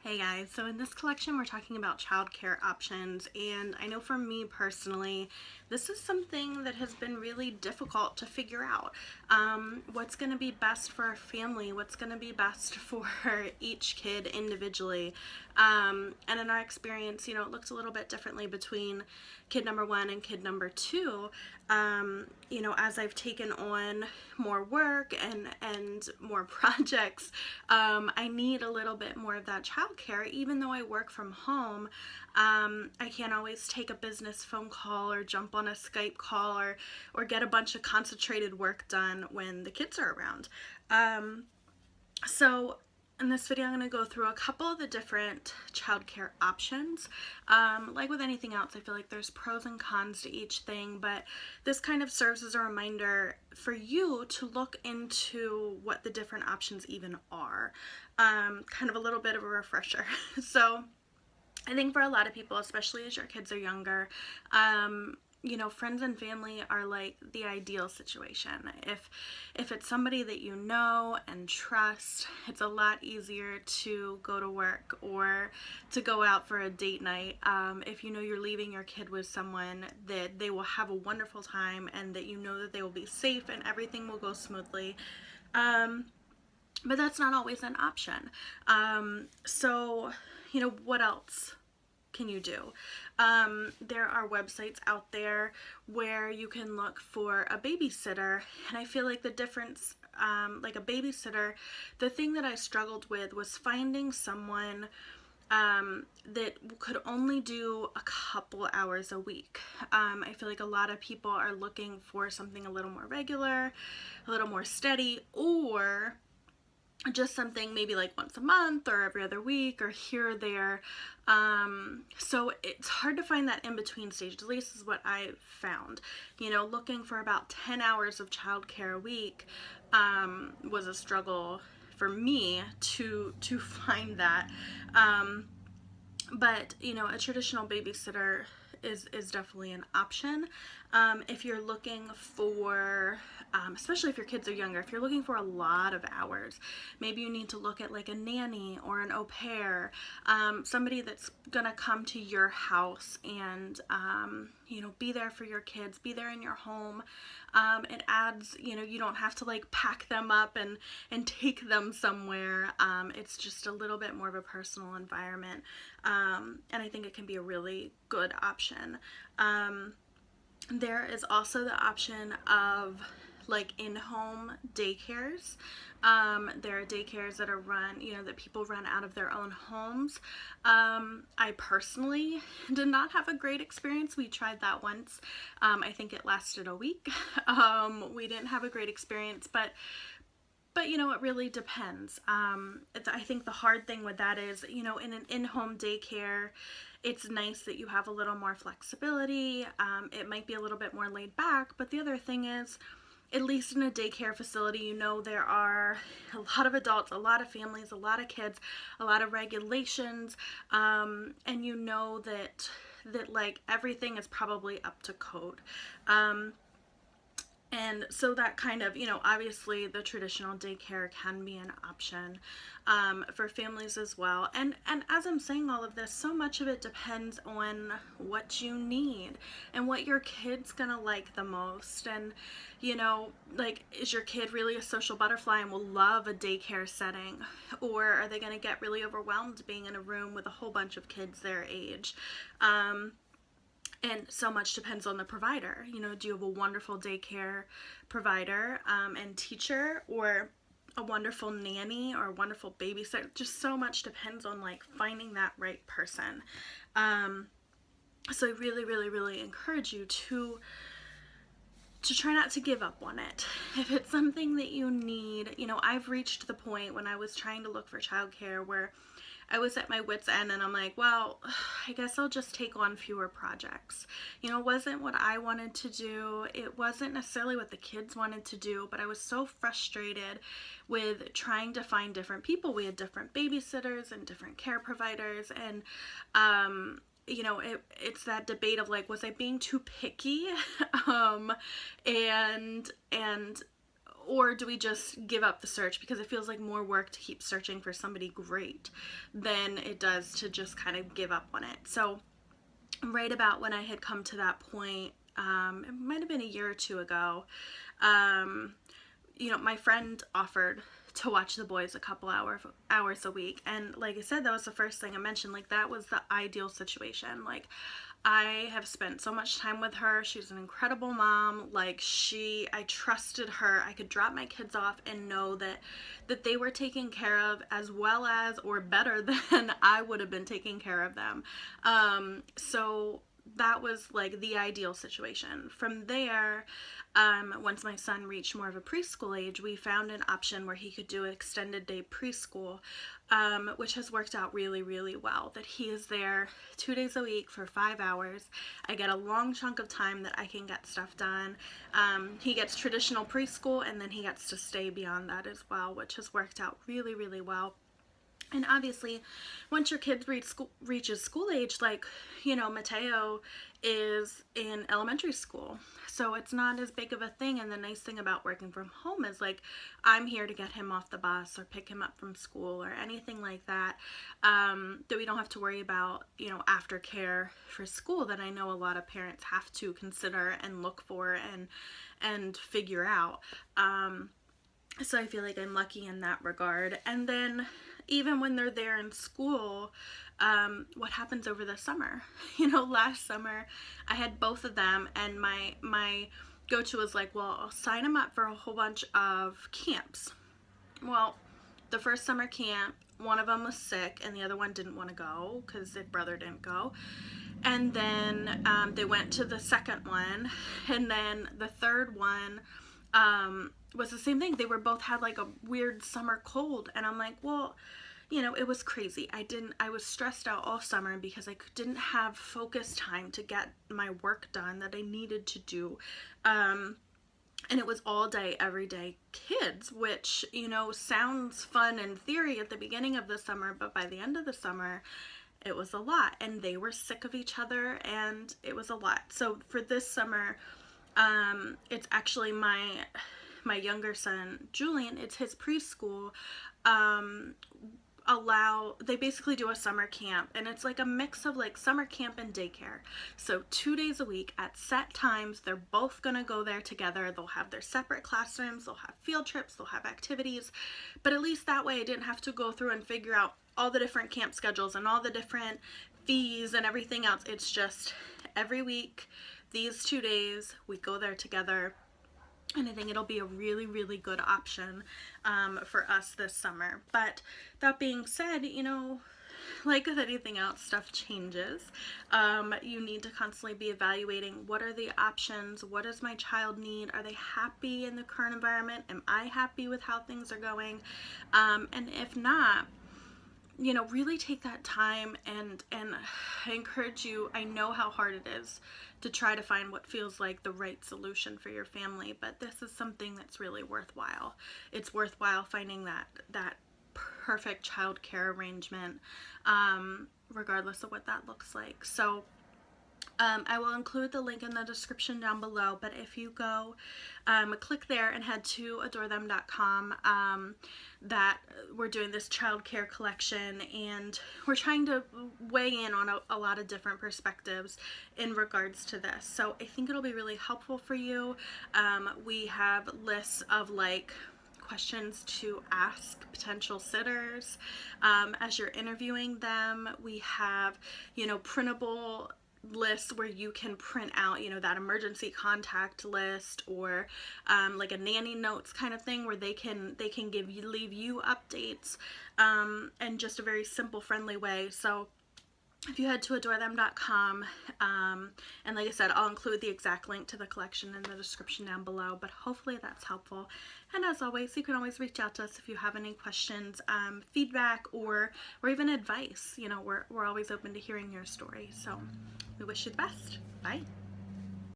Hey guys, so in this collection we're talking about childcare options, and I know for me personally this is something that has been really difficult to figure out. What's going to be best for our family, what's going to be best for each kid individually. And in our experience, it looks a little bit differently between kid number one and kid number two. As I've taken on more work and more projects, I need a little bit more of that childcare. Even though I work from home, I can't always take a business phone call or jump on a Skype call or get a bunch of concentrated work done when the kids are around. So in this video, I'm going to go through a couple of the different childcare options. Like with anything else, I feel like there's pros and cons to each thing, but this kind of serves as a reminder for you to look into what the different options even are. Kind of a little bit of a refresher. So I think for a lot of people, especially as your kids are younger, friends and family are like the ideal situation. If it's somebody that you know and trust, it's a lot easier to go to work or to go out for a date night. If you know you're leaving your kid with someone that they will have a wonderful time and that you know that they will be safe and everything will go smoothly. But that's not always an option. So, what else can you do? There are websites out there where you can look for a babysitter, and I feel like the difference, like a babysitter, the thing that I struggled with was finding someone that could only do a couple hours a week. I feel like a lot of people are looking for something a little more regular, a little more steady, or just something maybe like once a month or every other week or here or there. So it's hard to find that in-between stage. At least is what I found. Looking for about 10 hours of childcare a week was a struggle for me to find that. But a traditional babysitter is definitely an option. If you're looking for, especially if your kids are younger, if you're looking for a lot of hours, maybe you need to look at like a nanny or an au pair, somebody that's gonna come to your house and be there for your kids, be there in your home. It adds, you don't have to like pack them up and take them somewhere. It's just a little bit more of a personal environment, and I think it can be a really good option. There is also the option of like in-home daycares. There are daycares that are run, that people run out of their own homes. I personally did not have a great experience. We tried that once. I think it lasted a week. We didn't have a great experience, but it really depends. I think the hard thing with that is, in an in-home daycare, it's nice that you have a little more flexibility. It might be a little bit more laid back, but the other thing is, at least in a daycare facility, there are a lot of adults, a lot of families, a lot of kids, a lot of regulations, and that like everything is probably up to code. And so that kind of, obviously the traditional daycare can be an option for families as well. And as I'm saying all of this, so much of it depends on what you need and what your kid's gonna like the most. And, like, is your kid really a social butterfly and will love a daycare setting? Or are they gonna get really overwhelmed being in a room with a whole bunch of kids their age? And so much depends on the provider. Do you have a wonderful daycare provider and teacher, or a wonderful nanny or a wonderful babysitter? Just so much depends on like finding that right person. So I really, really, really encourage you to try not to give up on it. If it's something that you need, I've reached the point when I was trying to look for childcare where I was at my wit's end and I'm like, well, I guess I'll just take on fewer projects. It wasn't what I wanted to do. It wasn't necessarily what the kids wanted to do, but I was so frustrated with trying to find different people. We had different babysitters and different care providers, and it's that debate of like, was I being too picky? or do we just give up the search, because it feels like more work to keep searching for somebody great than it does to just kind of give up on it. So right about when I had come to that point, it might have been a year or two ago, my friend offered to watch the boys a couple hours a week, and like I said, that was the first thing I mentioned. Like, that was the ideal situation. Like, I have spent so much time with her. She's an incredible mom. Like, I trusted her. I could drop my kids off and know that they were taken care of as well as, or better than I would have been taking care of them. So that was like the ideal situation. From there, once my son reached more of a preschool age, we found an option where he could do extended day preschool, which has worked out really, really well. That he is there 2 days a week for 5 hours. I get a long chunk of time that I can get stuff done. He gets traditional preschool, and then he gets to stay beyond that as well, which has worked out really, really well. And obviously, once your kid reaches school age, like, Mateo is in elementary school, so it's not as big of a thing. And the nice thing about working from home is, like, I'm here to get him off the bus or pick him up from school or anything like that, that we don't have to worry about, aftercare for school, that I know a lot of parents have to consider and look for and figure out. So I feel like I'm lucky in that regard. And then even when they're there in school, what happens over the summer? Last summer I had both of them, and my go-to was like, well, I'll sign them up for a whole bunch of camps. Well, the first summer camp, one of them was sick and the other one didn't want to go because his brother didn't go. And then they went to the second one, and then the third one was the same thing. They were both had like a weird summer cold, and I'm like, well, it was crazy. I was stressed out all summer because I didn't have focus time to get my work done that I needed to do. And it was all day, every day kids, which, sounds fun in theory at the beginning of the summer, but by the end of the summer, it was a lot, and they were sick of each other, and it was a lot. So for this summer, it's actually my younger son, Julian, it's his preschool, they basically do a summer camp, and it's like a mix of like summer camp and daycare. So 2 days a week at set times, they're both gonna go there together. They'll have their separate classrooms, they'll have field trips, they'll have activities, but at least that way I didn't have to go through and figure out all the different camp schedules and all the different fees and everything else. It's just every week, these 2 days, we go there together. And I think it'll be a really, really good option for us this summer. But that being said, like with anything else, stuff changes. You need to constantly be evaluating, what are the options? What does my child need? Are they happy in the current environment? Am I happy with how things are going? And if not, really take that time, and I encourage you. I know how hard it is to try to find what feels like the right solution for your family, but this is something that's really worthwhile. It's worthwhile finding that perfect childcare arrangement, regardless of what that looks like. So I will include the link in the description down below, but if you go click there and head to adorethem.com, that we're doing this childcare collection, and we're trying to weigh in on a lot of different perspectives in regards to this. So I think it'll be really helpful for you. We have lists of like questions to ask potential sitters as you're interviewing them. We have, printable lists where you can print out, that emergency contact list, or like a nanny notes kind of thing where they can leave you updates, and just a very simple, friendly way. So if you head to adorethem.com, and like I said, I'll include the exact link to the collection in the description down below, but hopefully that's helpful. And as always, you can always reach out to us if you have any questions, feedback, or even advice. We're always open to hearing your story. So we wish you the best. Bye.